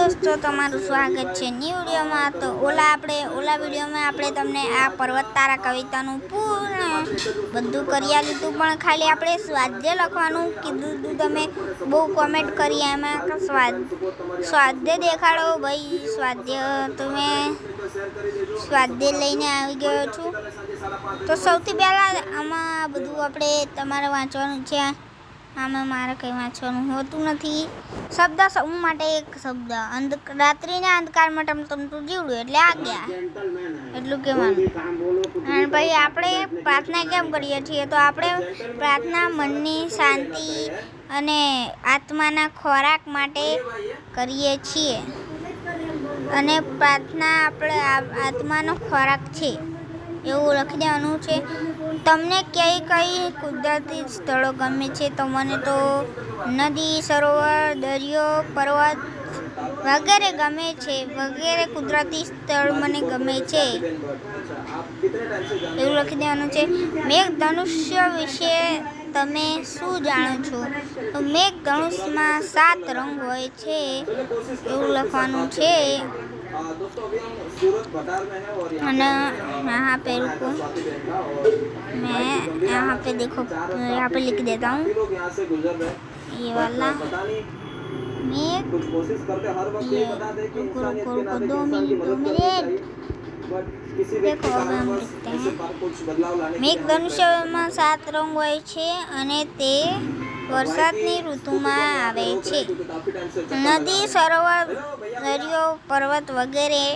દોસ્તો તમારું સ્વાગત છે ન્યૂ વિડીયોમાં। તો ઓલા વિડીયોમાં આપણે તમને આ પર્વત તારા કવિતાનું પૂર્ણ બધું કરી લીધું, પણ ખાલી આપણે સ્વાધ્યાય લખવાનું કીધું હતું। તમે બહુ કોમેન્ટ કરી એમાં કે સ્વાધ્યાય દેખાડો ભાઈ। સ્વાધ્યાય તો મેં સ્વાધ્યાય લઈને આવી ગયો છું। તો સૌથી પહેલાં આમાં બધું આપણે તમારે વાંચવાનું છે। આમાં મારે કંઈ વાંચવાનું હોતું નથી। શબ્દ સમૂહ માટે એક શબ્દ રાત્રિના અંધકારમાં ટમટમતું જીવડું એટલે આજ્ઞા, એટલું કહેવાનું। અને પછી આપણે પ્રાર્થના કેમ કરીએ છીએ? તો આપણે પ્રાર્થના મનની શાંતિ અને આત્માના ખોરાક માટે કરીએ છીએ, અને પ્રાર્થના આપણે આત્માનો ખોરાક છે એવું લખી દેવાનું છે। તમને કઈ કુદરતી સ્થળો ગમે છે? તો મને તો નદી, સરોવર, દરિયો, પર્વત વગેરે ગમે છે। વગેરે કુદરતી સ્થળ મને ગમે છે એવું લખી દેવાનું છે। મેઘધનુષ્ય વિશે તમે શું જાણો છો? તો મેઘધનુષમાં 7 રંગ હોય છે એવું લખવાનું છે। અને यहाँ पे रुको, मैं यहाँ पे देखो, यहाँ पे लिख देता हूँ ये वाला मेघ। रुको 2 मिनट। देखो अब हम लिखते हैं। મેઘધનુષ્યમાં 7 રંગ હોય છે અને તે વરસાદની ઋતુમાં આવે છે। નદી, સરોવર, દરિયો, પર્વત વગેરે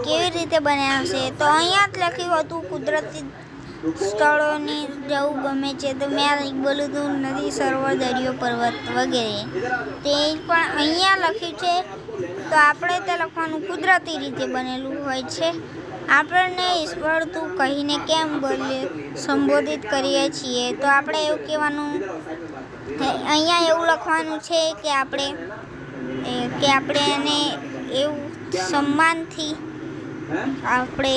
કેવી રીતે બન્યા છે? તો અહીંયા જ લખ્યું હતું કુદરતી સ્થળોની જવું ગમે છે। તો મેં બોલું હતું નદી, સરોવર, દરિયો, પર્વત વગેરે, તે પણ અહીંયા લખ્યું છે। તો આપણે તે લખવાનું કુદરતી રીતે બનેલું હોય છે। આપણને ઈશ્વર તું કહીને કેમ સંબોધિત કરીએ છીએ? તો આપણે એવું કહેવાનું, અહીંયા એવું લખવાનું છે કે આપણે એને એવું સન્માનથી આપણે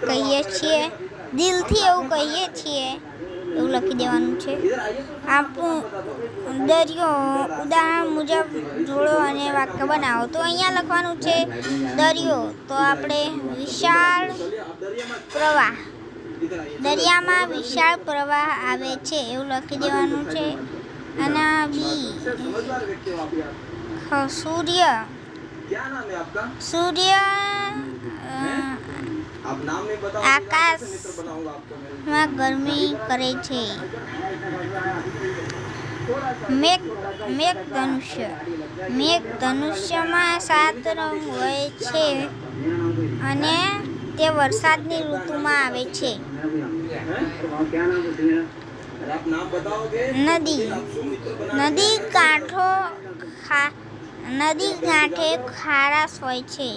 કહીએ છીએ, દિલથી એવું કહીએ છીએ એવું લખી દેવાનું છે। આપણું દરિયો ઉદાહરણ મુજબ જોડો અને વાક્ય બનાવો। તો અહીંયા લખવાનું છે દરિયો, તો આપણે વિશાળ પ્રવાહ, દરિયામાં વિશાળ પ્રવાહ આવે છે એવું લખી દેવાનું છે। અને સૂર્ય આકાશમાં ગરમી કરે છે। મેઘધનુષ્યમાં 7 રંગ હોય છે અને તે વરસાદની ઋતુમાં આવે છે। નદી કાંઠે ખારાશ હોય છે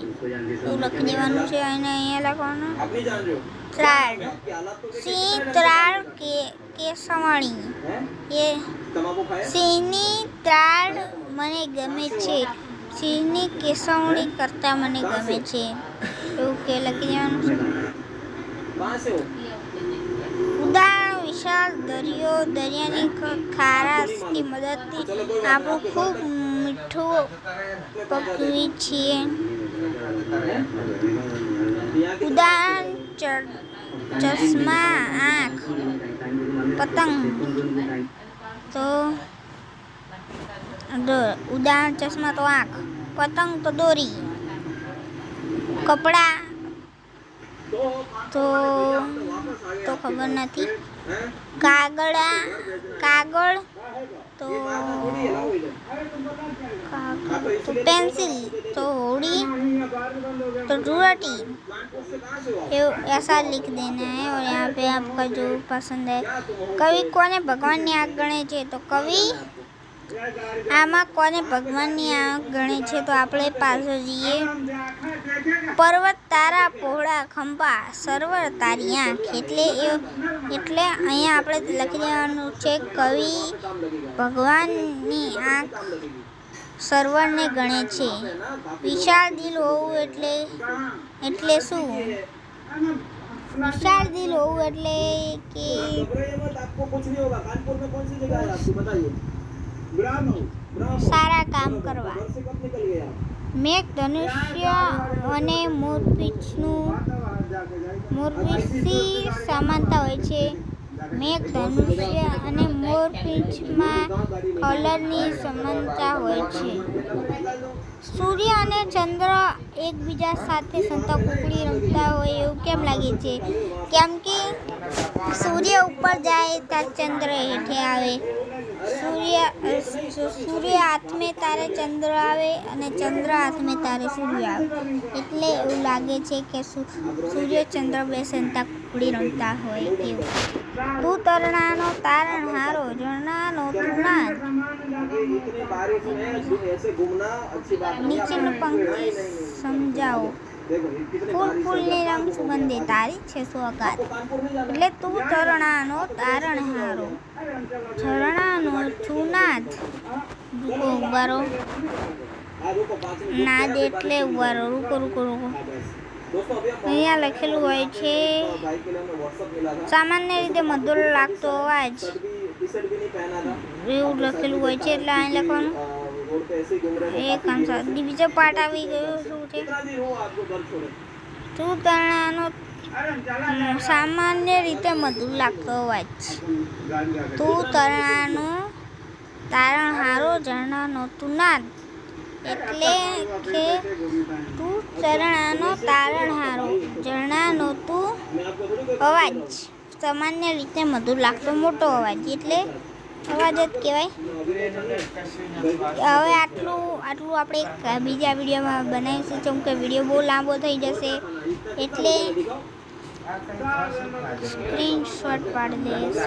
એવું લખી દેવાનું છે। અને અહીંયા લખવાનું ત્રાળ, સિંહ, ત્રાળ, કેસવણી, સિંહની ત્રાળ મને ગમે છે, સિંહની કેસવણી કરતાં મને ગમે છે એવું કે લખી દેવાનું છે। ઉદાહરણ વિશાળ દરિયો, દરિયાની ખારાશની મદદથી આપણું ખૂબ મીઠું પકવીએ છીએ। ઉદાહરણ ચશ્મા, આંખ, પતંગ, તો ઉદાહરણ ચશ્મા તો આંખ, પતંગ તો દોરી, કપડાં તો ખબર નથી, કાગળ તો पेंसिल, तो होड़ी, तो रुआटी, ऐसा लिख देना है। और यहाँ पे आपका जो पसंद है। कवि कोने भगवान ની આંખ ગણે છે? તો કવિ આમાં કોને ભગવાનની આંખ ગણે છે? તો આપણે પાછળ જઈએ। પર્વત તારા પહોળા ખંભા, સરોવર તારી આંખ, એટલે અહીંયા આપણે લખી દેવાનું છે કવિ ભગવાનની આંખ સરોવરને ગણે છે। વિશાળ દિલ હોવું એટલે શું? વિશાળ દિલ હોવું એટલે કે સારા કામ કરવા, મેઘ ધનુષ્ય અને મોરપીંછની સમાનતા હોય છે. મેઘ ધનુષ્ય અને મોરપીંછમાં કલરની સમાનતા હોય છે. સૂર્ય અને ચંદ્ર એકબીજા સાથે સંતાકુકડી રમતા હોય એવું કેમ લાગે છે? કેમ કે સૂર્ય ઉપર જાય ત્યારે ચંદ્ર હેઠે આવે. સૂર્ય હાથમે તારે ચંદ્ર આવે અને ચંદ્ર હાથમે તારે સૂર્ય આવે. એટલે એવું લાગે છે કે સૂર્ય ચંદ્ર બે સંતાકુકડી રમતા હોય એવું. તું તરણાનો તારણહારો, ઝરણાનો તું નાદ. નીચેનું પંક્તિ સમજાવો. ફૂલને રંગ સુગંધે તારી છે સોગાત. એટલે તું તરણાનો તારણહારો, ઝરણાનો તું નાદ. રૂકો ઉભારો. નાદ એટલે ઉભારો. રૂકો. અહીંયા લખેલું હોય છે સામાન્ય રીતે મધુર લાગતો અવાજ એવું લખેલું હોય છે. એટલે અહીં લખવાનું એક બીજો પાર્ટ આવી ગયો. શું છે? તું તરણાનો સામાન્ય રીતે મધુર લાગતો અવાજ. તું તરણાનો તારણહારો, ઝરણાનો તું નાદ. એટલે કે તું ચરણાનો તારણહારો, ઝરણાનો તું અવાજ. સામાન્ય રીતે મધુર લાગતો મોટો અવાજ એટલે અવાજ જ કહેવાય. હવે આટલું આપણે બીજા વિડીયોમાં બનાવીશું. કેમ કે વિડીયો બહુ લાંબો થઈ જશે એટલે સ્ક્રીનશોટ પાડી દઈશ.